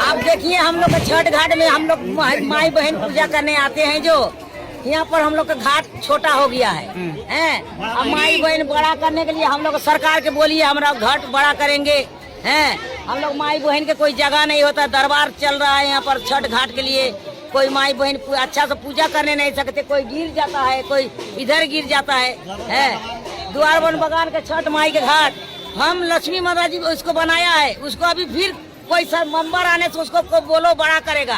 आप देखिए हम लोग के छठ घाट में हम लोग माई बहन पूजा करने आते हैं जो यहाँ पर हम लोग का घाट छोटा हो गया है हैं। अब माई बहन बड़ा करने के लिए हम लोग सरकार के बोलिए हमारा घाट बड़ा करेंगे हैं। हम लोग माई बहन के कोई जगह नहीं होता, दरबार चल रहा है यहाँ पर छठ घाट के लिए। कोई माई बहन अच्छा से पूजा करने नहीं सकते, कोई गिर जाता है, कोई इधर गिर जाता है। द्वार वन बगान के छठ माई के घाट हम लक्ष्मी माता जी उसको बनाया है, उसको अभी फिर कोई मेंबर आने से उसको को बोलो बड़ा करेगा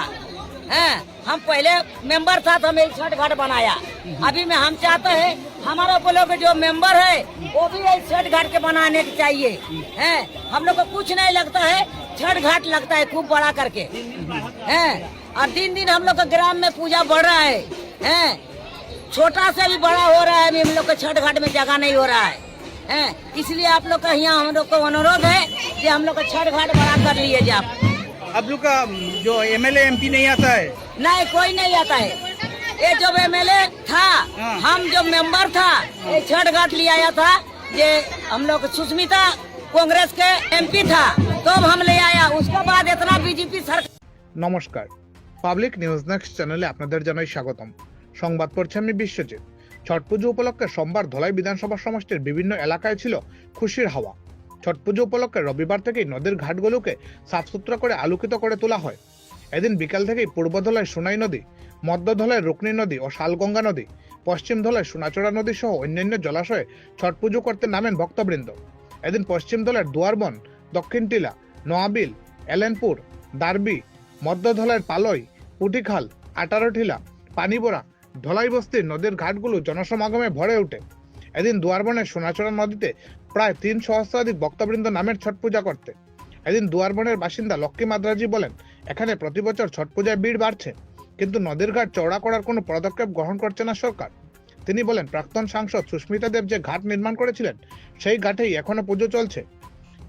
हैं। हम पहले मेंबर था तो हमें छठ घाट बनाया, अभी में हम चाहते हैं हमारा बोलो के जो मेंबर है वो भी छठ घाट के बनाने के चाहिए हैं। हम लोग को कुछ नहीं लगता है, छठ घाट लगता है खूब बड़ा करके हैं। और दिन दिन हम लोग का ग्राम में पूजा बढ़ रहा है हैं। छोटा से भी बड़ा हो रहा है, अभी हम लोग का छठ घाट में जगह नहीं हो रहा है हैं। इसलिए आप लोग का यहाँ हम लोग को अनुरोध है कि हम लोग का छठ घाट बड़ा कर लिए जाए। आप लोग का जो एमएलए एमपी नहीं आता है? नहीं, कोई नहीं आता है। ये जब एमएलए था हम जो मेंबर था ये छठ घाट ले आया था, ये हम लोग सुष्मिता कांग्रेस के एमपी था तो हम ले आया, उसके बाद इतना बीजेपी सरकार। নমস্কার, পাবলিক নিউজ নেক্সট চ্যানেলে আপনাদের জানাই স্বাগতম। সংবাদ পড়ছি আমি বিশ্বজিৎ। ছট পুজো উপলক্ষে সোমবার ধলাই বিধানসভা সমষ্টির বিভিন্ন এলাকায় ছিল খুশির হাওয়া। ছট পুজো উপলক্ষে রবিবার থেকেই নদীর ঘাটগুলোকে সাফসুতরা করে আলোকিত করে তোলা হয়। এদিন বিকাল থেকেই পূর্ব ধলায় সোনাই নদী, মধ্য ধলায় রুকনি নদী ও শালগঙ্গা নদী, পশ্চিম ধলায় সোনাচড়া নদী সহ অন্যান্য জলাশয়ে ছট পুজো করতে নামেন ভক্তবৃন্দ। এদিন পশ্চিম ধলার দুয়ারবন, দক্ষিণ টিলা, নোয়াবিল, এলেনপুর, দারবি, মধ্য ধলার পালই, পুটিখাল, 18 ঠিলা, পানিবোরা, ধলাই বস্তির নদীর ঘাটগুলো জনসমাগমে ভরে ওঠে। এদিন দুয়ারবনের সোনাচড়া নদীতে প্রায় 3 সহস্রাধিক ভক্তবৃন্দ নামের ছট পূজা করতে। এদিন দুয়ারবনের বাসিন্দা লক্ষ্মী মাদ্রাজি বলেন, এখানে প্রতি বছর ছট পূজায় ভিড় বাড়ছে, কিন্তু নদীর ঘাট চওড়া করার কোনো পদক্ষেপ গ্রহণ করছে না সরকার। তিনি বলেন, প্রাক্তন সাংসদ সুস্মিতা দেব যে ঘাট নির্মাণ করেছিলেন সেই ঘাটেই এখনো পুজো চলছে,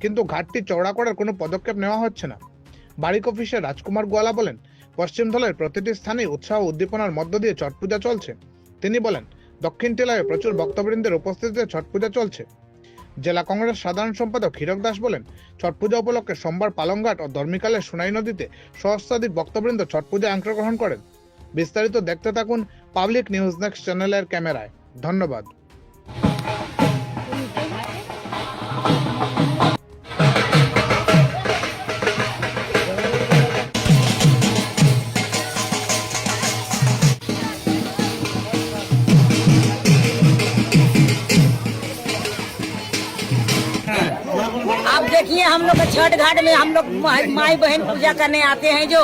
কিন্তু ঘাটটি চওড়া করার কোনো পদক্ষেপ নেওয়া হচ্ছে না। বারিক অফিসের রাজকুমার গোয়ালা বলেন, পশ্চিম ধলের প্রতিটি স্থানে উৎসাহ উদ্দীপনার মধ্য দিয়ে ছট পূজা চলছে। তিনি বলেন, দক্ষিণ টিলায় প্রচুর ভক্তবৃন্দের উপস্থিতিতে ছট পূজা চলছে। জেলা কংগ্রেস সাধারণ সম্পাদক হীরক দাস বলেন, ছট পূজা উপলক্ষে সোমবার পালংঘাট ও ধর্মিকালে সোনাই নদীতে সহস্রাধিক ভক্তবৃন্দ ছট পূজায় অংশগ্রহণ করেন। বিস্তারিত দেখতে থাকুন পাবলিক নিউজ নেক্সট চ্যানেলের ক্যামেরায়। ধন্যবাদ। आप देखिए हम लोग के छठ घाट में हम लोग माई बहन पूजा करने आते हैं जो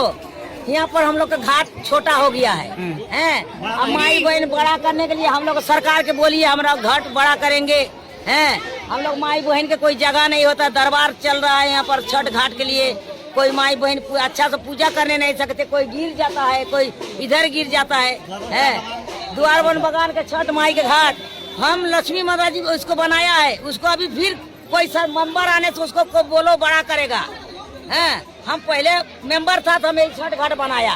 यहाँ पर हम लोग का घाट छोटा हो गया है हैं। अब माई बहन बड़ा करने के लिए हम लोग सरकार के बोलिए हमारा घाट बड़ा करेंगे हैं। हम लोग माई बहन के कोई जगह नहीं होता, दरबार चल रहा है यहाँ पर छठ घाट के लिए। कोई माई बहन अच्छा से पूजा करने नहीं सकते, कोई गिर जाता है, कोई इधर गिर जाता है। द्वार वन बगान के छठ माई के घाट हम लक्ष्मी माता जी उसको बनाया है, उसको अभी फिर कोई मेंबर आने से उसको को बोलो बड़ा करेगा हैं। हम पहले मेंबर था तो हमें छठ घाट बनाया,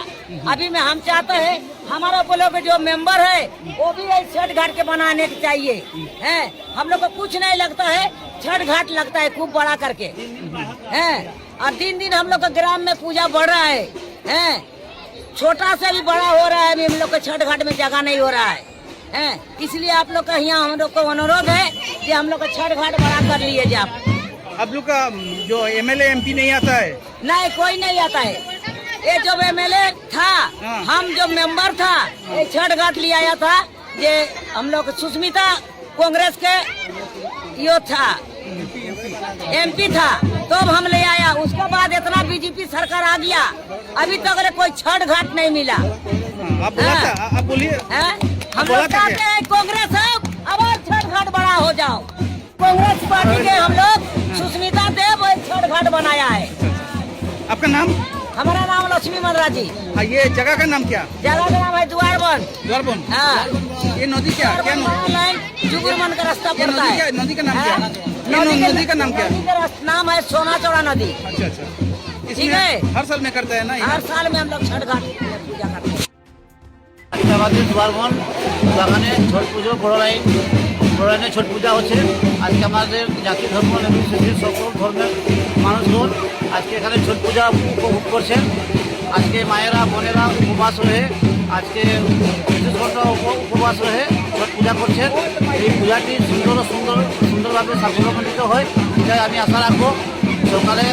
अभी में हम चाहते हैं हमारा बोलो के जो मेंबर है वो भी छठ घाट के बनाने के चाहिए हैं। हम लोग को कुछ नहीं लगता है, छठ घाट लगता है खूब बड़ा करके हैं। और दिन दिन हम लोग का ग्राम में पूजा बढ़ रहा है हैं। छोटा से भी बड़ा हो रहा है, अभी हम लोग का छठ घाट में जगह नहीं हो रहा है हैं। इसलिए आप लोग का यहाँ हम लोग को अनुरोध है कि हम लोग का छठ घाट बड़ा कर लिए जाए। आप लोग का जो एमएलए एमपी नहीं आता है? नहीं, कोई नहीं आता है। ये जब एमएलए था हम जो मेंबर था ये छठ घाट ले आया था, ये हम लोग सुष्मिता कांग्रेस के यो था एमपी था तो हम ले आया, उसके बाद इतना बीजेपी सरकार आ गया, अभी तक कोई छठ घाट नहीं मिला। आप बोलिए। हम लोग चाहते हैं कांग्रेस है अब छठ घाट बड़ा हो जाओ। कांग्रेस पार्टी के हम लोग सुष्मिता देव छठ घाट बनाया है। आपका नाम? हमारा नाम लक्ष्मी माद्राजी। ये जगह का नाम क्या? जगह का नाम है द्वारबन। द्वारबन। हाँ। ये नदी क्या लाइन जुगुरमन का रास्ता पड़ता है। नदी का नाम क्या? नदी का नाम क्या? नदी का नाम है सोनाचौड़ा नदी। अच्छा अच्छा, ठीक है। हर साल में करते हैं ना? हर साल में हम लोग छठ घाट पूजा करते हैं। আমাদের দুয়ারবন বাগানে ছট পুজো বড় লাইনে ছট পূজা হচ্ছে। আজকে আমাদের জাতি ধর্ম নির্বিশেষে সকল ধর্মের মানুষজন আজকে এখানে ছট পূজা উপভোগ করছেন। আজকে মায়েরা বোনেরা উপবাস রয়ে আজকে 25 ঘন্টা উপবাস রয়ে ছট পূজা করছেন। এই পূজাটি সুন্দরভাবে সাফল্যমণ্ডিত হয়, এটাই আমি আশা রাখবো। সকালে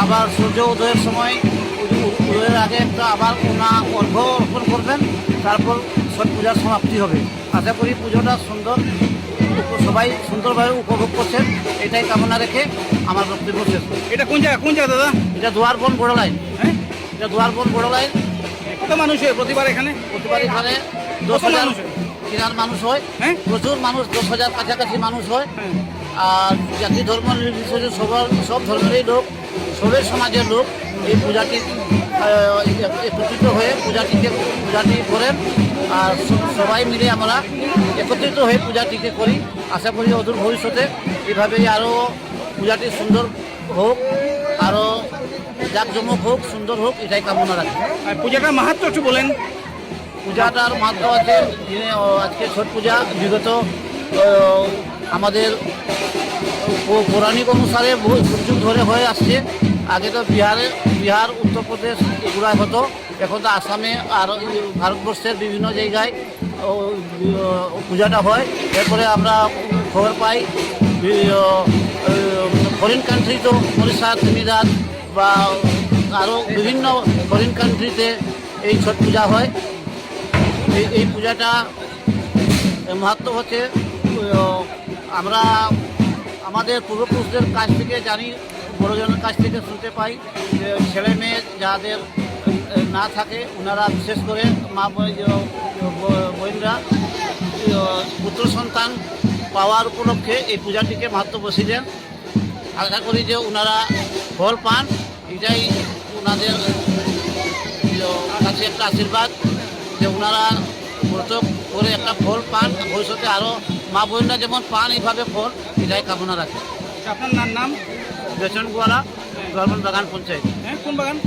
আবার সূর্য উদয়ের সময় উদয়ের আগে একটা আবার অর্ঘ্য অর্পণ করবেন, তারপর ছট পূজার সমাপ্তি হবে। আশা করি পুজোটা সবাই সুন্দরভাবে উপভোগ করছেন, এটাই কামনা রেখে আমার বক্তব্য শেষ করি। এটা কোন জায়গা দাদা? এটা দুয়ারবন বড় লাইন। হ্যাঁ, এটা দুয়ারবন বড় লাইন। কত মানুষ হয় প্রতিবার এখানে? প্রতিবার এখানে 10,000 কিনার মানুষ হয়। হ্যাঁ? প্রচুর মানুষ, 10,000 কাছাকাছি মানুষ হয়। হ্যাঁ। আর জাতি ধর্ম নির্বিশেষে সব ধর্মেরই লোক, সবের সমাজের লোক এই পূজাটি একত্রিত হয়ে পূজাটি করেন। আর সবাই মিলে আমরা একত্রিত হয়ে পূজাটিকে করি। আশা করি অদূর ভবিষ্যতে এভাবেই আরও পূজাটি সুন্দর হোক, আরও জাঁকজমক হোক, সুন্দর হোক, এটাই কামনা রাখি। আর পূজাটার মাহাত্ম্য একটু বলেন। পূজাটার মাহাত্ম্য আছে, আজকে ছট পূজা বিগত আমাদের পৌরাণিক অনুসারে বহু যুগ ধরে হয়ে আসছে। আগে তো বিহার উত্তরপ্রদেশ এগুলাই হতো, এখন তো আসামে আর ভারতবর্ষের বিভিন্ন জায়গায় পূজাটা হয়। এরপরে আমরা খবর পাই ফরেন কান্ট্রি, তো উড়িষ্যা, ত্রিনিদাদ বা আরও বিভিন্ন ফরেন কান্ট্রিতে এই ছট পূজা হয়। এই পূজাটা মাহাত্ম্য হচ্ছে আমরা আমাদের পূর্বপুরুষদের কাছ থেকে জানি, বড়জনের কাছ থেকে শুনতে পাই যে ছেলে মেয়ে যাদের না থাকে ওনারা বিশেষ করে মা বোনরা পুত্র সন্তান পাওয়ার উপলক্ষে এই পূজাটিকে মাহাত্ম্য বসিয়েছেন। আশা করি যে ওনারা ফল পান, এটাই ওনাদের কাছে একটা আশীর্বাদ যে ওনারা ব্রত করে একটা ফল পান, ভবিষ্যতে আরও মা বোনরা যেমন পান এইভাবে ফল, এটাই কামনা রাখে। আপনার নাম? বেচন গোয়ালা, দুয়ারবন বাগান পঞ্চায়েত। হ্যাঁ, কোন বাগান?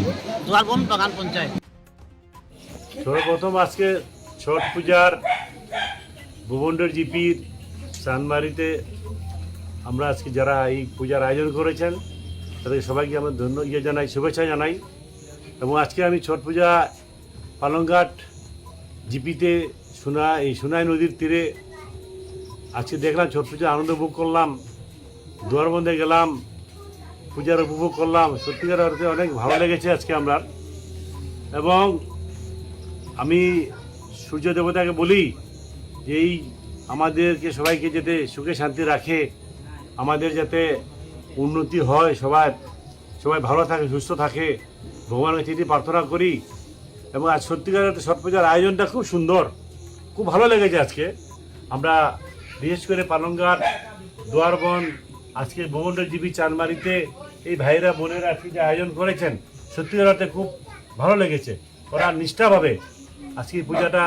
দুয়ারবন বাগান পঞ্চায়েত। সর্বপ্রথম আজকে ছট পূজার ভুবন্ডর জিপির চানবাড়িতে আমরা আজকে যারা এই পূজার আয়োজন করেছেন তাদেরকে সবাইকে আমরা জানাই, শুভেচ্ছা জানাই। এবং আজকে আমি ছট পূজা পালংঘাট জিপিতে সোনাই নদীর তীরে আজকে দেখলাম ছট পূজা আনন্দ উপভোগ করলাম। দুয়ারবন্দে গেলাম, পূজার উপভোগ করলাম। সত্যিকার অর্থে অনেক ভালো লেগেছে আজকে আমরা। এবং আমি সূর্য দেবতাকে বলি যে এই আমাদেরকে সবাইকে যাতে সুখে শান্তি রাখে, আমাদের যাতে উন্নতি হয়, সবাই ভালো থাকে, সুস্থ থাকে, ভগবানের কাছে প্রার্থনা করি। এবং আজ সত্যিকার অর্থে ছট পূজার আয়োজনটা খুব সুন্দর, খুব ভালো লেগেছে আজকে। আমরা বিশেষ করে পালংঘাট, দুয়ারবন, আজকে ভুবন্ডর জিপি চানমারিতে এই ভাইরা বোনেরা আজকে যে আয়োজন করেছেন সত্যিকার অর্থে খুব ভালো লেগেছে। ওরা নিষ্ঠাভাবে আজকে পূজাটা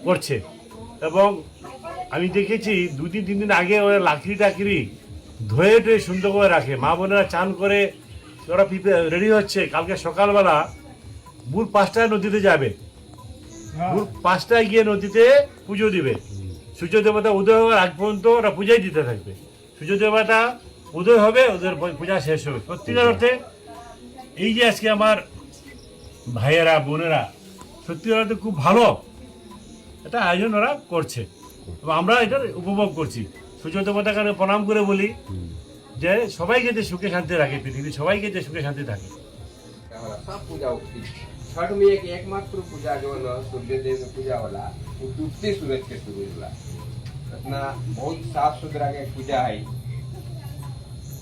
করছে। এবং আমি দেখেছি 2-3 দিন আগে ওরা লাকড়ি টাকড়ি ধুয়ে টুয়ে সুন্দর করে রাখে। মা বোনেরা চান করে ওরা রেডি হচ্ছে, কালকে সকালবেলা ভোর 5টায় নদীতে যাবে। ভোর 5টায় গিয়ে নদীতে পুজো দিবে। সূর্য দেবতা উদয় হওয়ার আগ পর্যন্ত ওরা পূজাই দিতে থাকবে। সূর্য দেবতা উদয় হবে, ওদের পূজা শেষ হবে। সত্যিকার অর্থে এই যে আজকে আমার ভাইয়েরা বোনেরা সত্যিকার অর্থে খুব ভালো এটা আয়োজন ওরা করছে এবং আমরা এটার উপভোগ করছি। সূর্য দেবতাকে প্রণাম করে বলি যে সবাইকে যে সুখে শান্তি রাখে, পৃথিবী সবাইকে যে সুখে শান্তি থাকে। सब पूजा होती। छठ में एक एकमात्र पूजा जो है ना सूर्य देव की पूजा वाला वो डूबते सूरज के सूरज वाला इतना बहुत साफ सुथरा के पूजा है।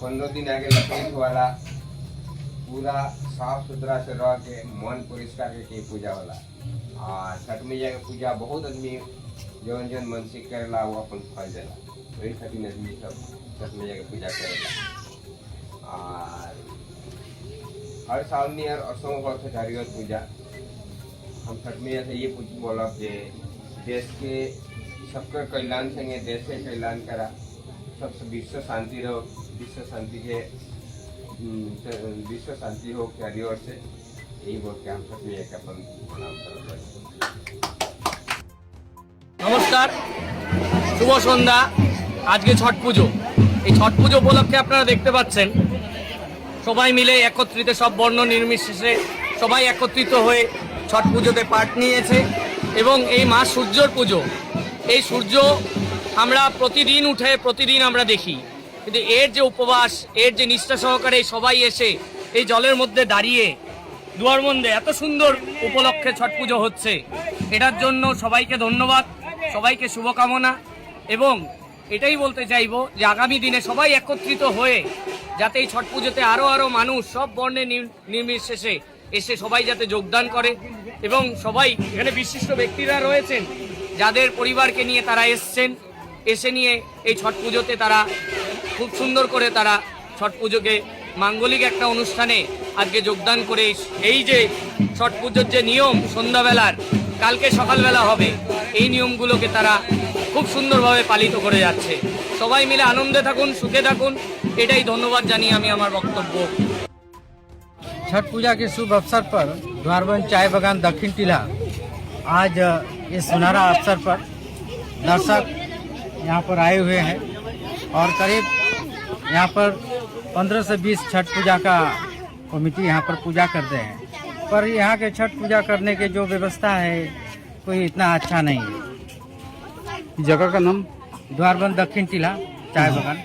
15 दिन आगे लकड़ी वाला पूरा साफ सुथरा से रह के मन परिष्कार के पूजा वाला। और छठ मैया के पूजा बहुत आदमी जौन जौन मानसिक करेला वो अपन फल देला, वही खातिर आदमी सब छठ मैया के पूजा करेला। और हर साल में यार असंभव से जारी पूजा हम छठ मैया से ये पूछ बोला कि देश के सबका कल्याण संगे देश के कल्याण करा, सबसे विश्व शांति रहो, विश्व शांति हो चारी ओर से यही बोल के हम छठ मैया के अपन प्रणाम करते हैं। নমস্কার, শুভ সন্ধ্যা। আজকে ছট পুজো। এই ছট পুজো উপলক্ষে আপনারা দেখতে পাচ্ছেন সবাই মিলে একত্রিত, সব বর্ণ নির্বিশেষে সবাই একত্রিত হয়ে ছট পুজোতে পাঠ নিয়েছে। এবং এই মা সূর্যর পুজো, এই সূর্য আমরা প্রতিদিন উঠে প্রতিদিন আমরা দেখি, কিন্তু এর যে উপবাস, এর যে নিষ্ঠা সহকারে সবাই এসে এই জলের মধ্যে দাঁড়িয়ে দুয়ারবন্দে এত সুন্দর উপলক্ষে ছট পুজো হচ্ছে, এটার জন্য সবাইকে ধন্যবাদ, সবাইকে শুভকামনা। এবং এটাই বলতে চাইবো যে আগামী দিনে সবাই একত্রিত হয়ে যাতে এই ছট পুজোতে আরও মানুষ সব বর্ণে নির্বিশেষে এসে সবাই যাতে যোগদান করে। এবং সবাই এখানে বিশিষ্ট ব্যক্তিরা রয়েছেন যাদের পরিবারকে নিয়ে তারা এসে নিয়ে এই ছট পুজোতে তারা খুব সুন্দর করে তারা ছট পুজোকে মাঙ্গলিক একটা অনুষ্ঠানে আজকে যোগদান করে এই যে ছট পুজোর যে নিয়ম সন্ধ্যাবেলার, কালকে সকালবেলা হবে, এই নিয়মগুলোকে তারা খুব সুন্দরভাবে পালিত করে যাচ্ছে। সবাই মিলে আনন্দে থাকুন, সুখে থাকুন, এটাই ধন্যবাদ জানিয়ে আমি আমার বক্তব্য। छठ पूजा के शुभ अवसर पर द्वारबंद चाय बागान दक्षिण टीला आज इस सुनहरा अवसर पर दर्शक यहाँ पर आए हुए हैं और करीब यहाँ पर 15 से 20 छठ पूजा का कमेटी यहाँ पर पूजा करते हैं। पर यहाँ के छठ पूजा करने के जो व्यवस्था है कोई इतना अच्छा नहीं है। जगह का नाम? द्वारबंद दक्षिण टीला चाय बागान।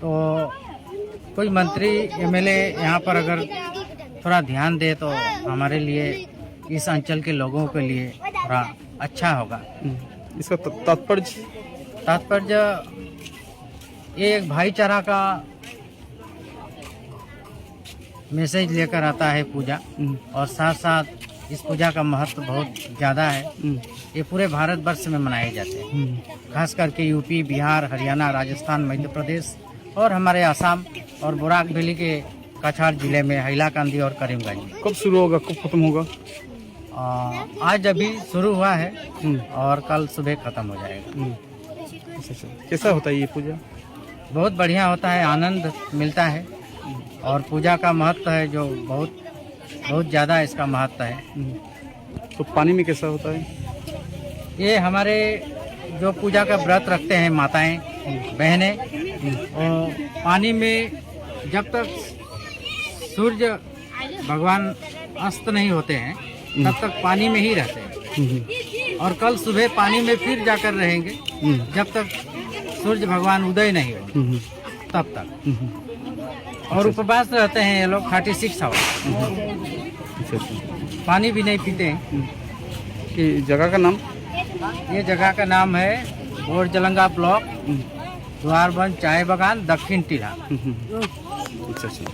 तो कोई मंत्री एमएलए यहाँ पर अगर थोड़ा ध्यान दे तो हमारे लिए, इस अंचल के लोगों के लिए थोड़ा अच्छा होगा। इसका तात्पर्य ये एक भाईचारा का मैसेज लेकर आता है पूजा, और साथ साथ इस पूजा का महत्व बहुत ज़्यादा है। ये पूरे भारतवर्ष में मनाए जाते हैं, खास करके यूपी, बिहार, हरियाणा, राजस्थान, मध्य प्रदेश और हमारे असम और बोराक वैली के कछाड़ जिले में हैलाकांदी और करीमगंज में। कब शुरू होगा, कब खत्म होगा? आज अभी शुरू हुआ है और कल सुबह खत्म हो जाएगा। कैसा होता है ये पूजा? बहुत बढ़िया होता है, आनंद मिलता है और पूजा का महत्व है जो बहुत ज़्यादा इसका महत्व है। तो पानी में कैसा होता है? ये हमारे जो पूजा का व्रत रखते हैं माताएं बहनें, और पानी में जब तक सूर्य भगवान अस्त नहीं होते हैं तब तक पानी में ही रहते हैं, और कल सुबह पानी में फिर जाकर रहेंगे जब तक सूर्य भगवान उदय नहीं हो तब तक। और उपवास रहते हैं ये लोग 36 आवर, पानी भी नहीं पीते हैं। ये जगह का नाम? ये जगह का नाम है बोरजलंगा ब्लॉक, द्वारबंद चाय बागान दक्षिण टीला। अच्छा।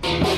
है।